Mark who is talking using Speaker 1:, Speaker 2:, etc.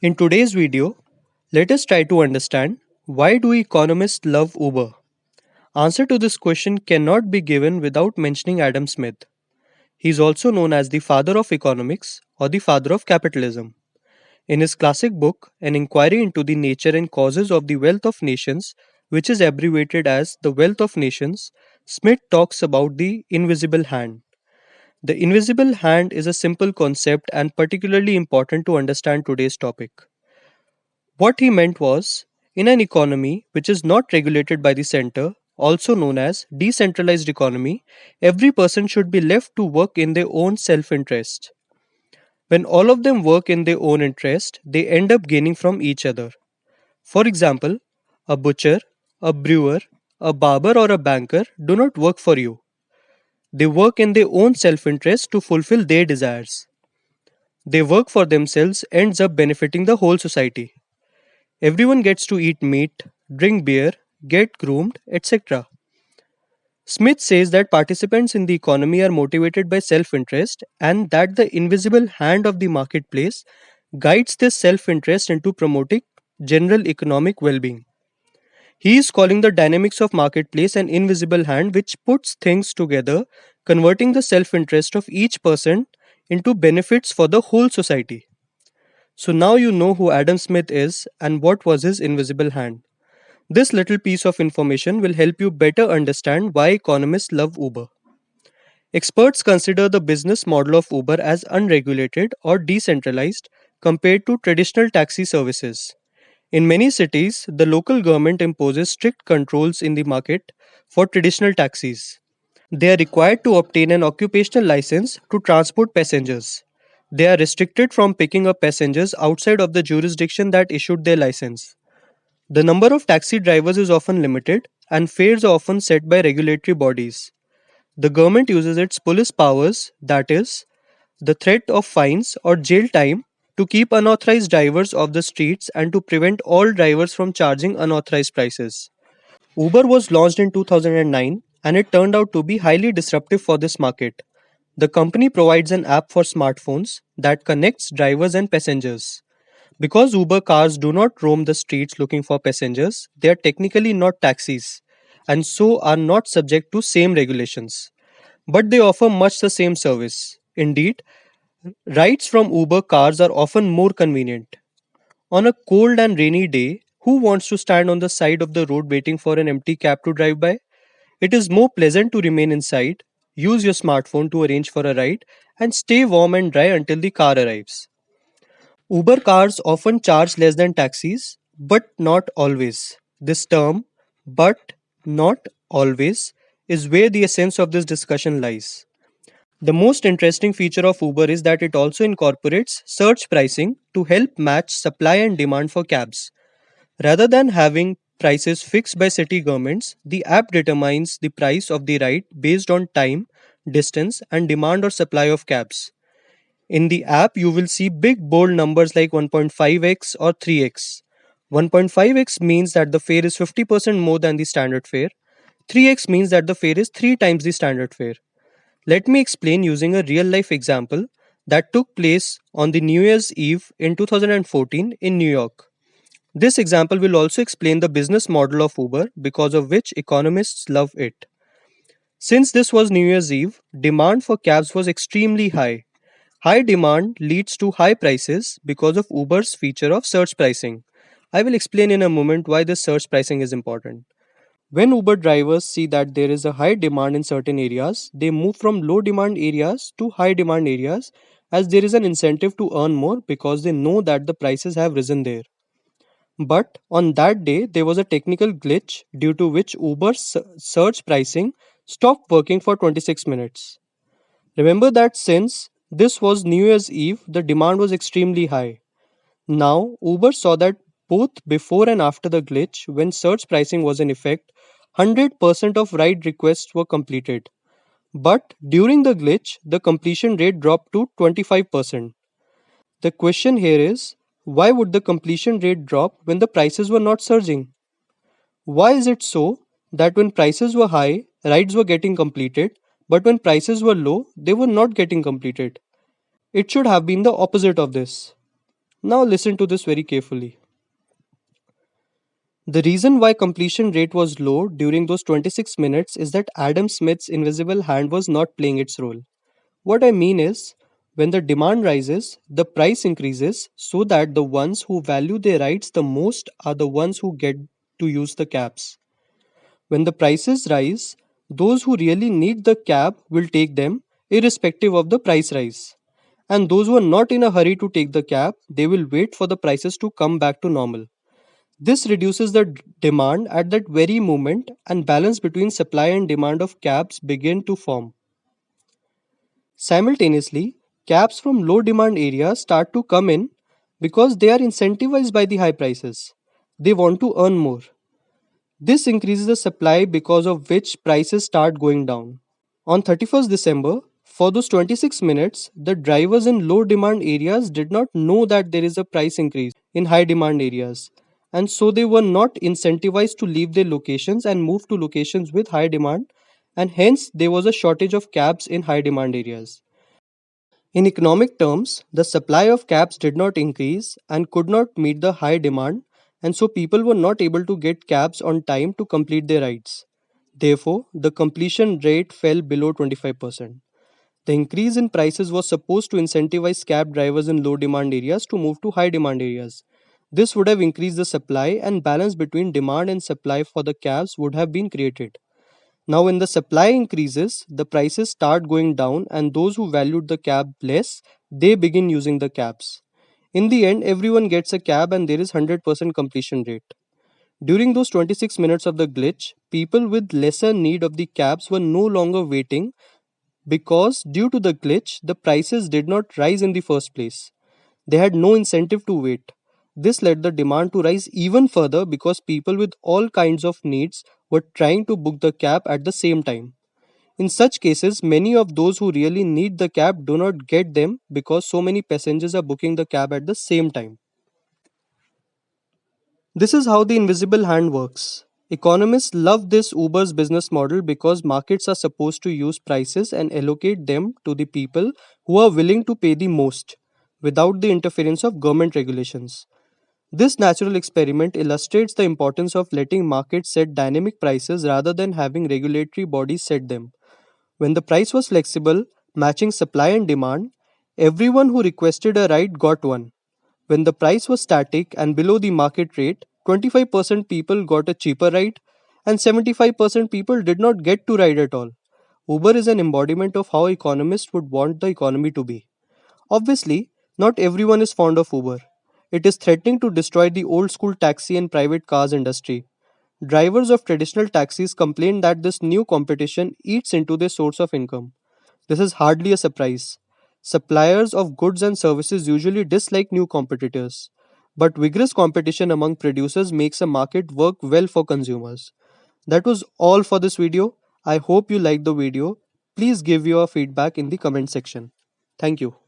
Speaker 1: In today's video, let us try to understand why do economists love Uber? Answer to this question cannot be given without mentioning Adam Smith. He is also known as the father of economics or the father of capitalism. In his classic book, An Inquiry into the Nature and Causes of the Wealth of Nations, which is abbreviated as The Wealth of Nations, Smith talks about the invisible hand. The invisible hand is a simple concept and particularly important to understand today's topic. What he meant was, in an economy which is not regulated by the center, also known as decentralized economy, every person should be left to work in their own self interest. When all of them work in their own interest, they end up gaining from each other. For example, a butcher, a brewer, a barber, or a banker do not work for you. They work in their own self interest to fulfill their desires. Their work for themselves ends up benefiting the whole society. Everyone gets to eat meat, drink beer, get groomed, etc. Smith says that participants in the economy are motivated by self interest and that the invisible hand of the marketplace guides this self interest into promoting general economic well being. He is calling the dynamics of marketplace an invisible hand which puts things together, converting the self interest of each person into benefits for the whole society. So now you know who Adam Smith is and what was his invisible hand. This little piece of information will help you better understand why economists love Uber. Experts consider the business model of Uber as unregulated or decentralized compared to traditional taxi services. In many cities, the local government imposes strict controls in the market for traditional taxis. They are required to obtain an occupational license to transport passengers. They are restricted from picking up passengers outside of the jurisdiction that issued their license. The number of taxi drivers is often limited, and fares are often set by regulatory bodies. The government uses its police powers, that is, the threat of fines or jail time, to keep unauthorized drivers off the streets and to prevent all drivers from charging unauthorized prices. Uber was launched in 2009 and it turned out to be highly disruptive for this market. The company provides an app for smartphones that connects drivers and passengers. Because Uber cars do not roam the streets looking for passengers, they are technically not taxis and so are not subject to same regulations. But they offer much the same service. Indeed, rides from Uber cars are often more convenient. On a cold and rainy day, who wants to stand on the side of the road waiting for an empty cab to drive by? It is more pleasant to remain inside, use your smartphone to arrange for a ride, and stay warm and dry until the car arrives. Uber cars often charge less than taxis, but not always. This term, but not always, is where the essence of this discussion lies. The most interesting feature of Uber is that it also incorporates surge pricing to help match supply and demand for cabs. Rather than having prices fixed by city governments, the app determines the price of the ride based on time, distance, and demand or supply of cabs. In the app, you will see big bold numbers like 1.5x or 3x. 1.5x means that the fare is 50% more than the standard fare. 3x means that the fare is 3 times the standard fare. Let me explain using a real life example that took place on the New Year's Eve in 2014 in New York. This example will also explain the business model of Uber because of which economists love it. Since this was New Year's Eve, demand for cabs was extremely high. High demand leads to high prices because of Uber's feature of surge pricing. I will explain in a moment why this surge pricing is important. When Uber drivers see that there is a high demand in certain areas, they move from low demand areas to high demand areas as there is an incentive to earn more because they know that the prices have risen there. But on that day, there was a technical glitch due to which Uber's surge pricing stopped working for 26 minutes. Remember that since this was New Year's Eve, the demand was extremely high. Now, Uber saw that both before and after the glitch, when surge pricing was in effect, 100% of ride requests were completed. But during the glitch, the completion rate dropped to 25%. The question here is, why would the completion rate drop when the prices were not surging? Why is it so that when prices were high, rides were getting completed, but when prices were low, they were not getting completed? It should have been the opposite of this. Now listen to this very carefully. The reason why completion rate was low during those 26 minutes is that Adam Smith's invisible hand was not playing its role. What I mean is, when the demand rises, the price increases so that the ones who value their rights the most are the ones who get to use the cabs. When the prices rise, those who really need the cab will take them irrespective of the price rise. And those who are not in a hurry to take the cab, they will wait for the prices to come back to normal. This reduces the demand at that very moment and balance between supply and demand of cabs begin to form. Simultaneously, cabs from low demand areas start to come in because they are incentivized by the high prices. They want to earn more. This increases the supply because of which prices start going down. On 31st December, for those 26 minutes, the drivers in low demand areas did not know that there is a price increase in high demand areas. And so they were not incentivized to leave their locations and move to locations with high demand, and hence there was a shortage of cabs in high demand areas. In economic terms, the supply of cabs did not increase and could not meet the high demand, and so people were not able to get cabs on time to complete their rides. Therefore, the completion rate fell below 25%. The increase in prices was supposed to incentivize cab drivers in low demand areas to move to high demand areas. This would have increased the supply, and balance between demand and supply for the cabs would have been created. Now, when the supply increases, the prices start going down, and those who valued the cab less, they begin using the cabs. In the end, everyone gets a cab, and there is 100% completion rate. During those 26 minutes of the glitch, people with lesser need of the cabs were no longer waiting because, due to the glitch, the prices did not rise in the first place. They had no incentive to wait. This led the demand to rise even further because people with all kinds of needs were trying to book the cab at the same time. In such cases, many of those who really need the cab do not get them because so many passengers are booking the cab at the same time. This is how the invisible hand works. Economists love this Uber's business model because markets are supposed to use prices and allocate them to the people who are willing to pay the most without the interference of government regulations. This natural experiment illustrates the importance of letting markets set dynamic prices rather than having regulatory bodies set them. When the price was flexible, matching supply and demand, everyone who requested a ride got one. When the price was static and below the market rate, 25% people got a cheaper ride and 75% people did not get to ride at all. Uber is an embodiment of how economists would want the economy to be. Obviously, not everyone is fond of Uber. It is threatening to destroy the old school taxi and private cars industry. Drivers of traditional taxis complain that this new competition eats into their source of income. This is hardly a surprise. Suppliers of goods and services usually dislike new competitors. But vigorous competition among producers makes a market work well for consumers. That was all for this video. I hope you liked the video. Please give your feedback in the comment section. Thank you.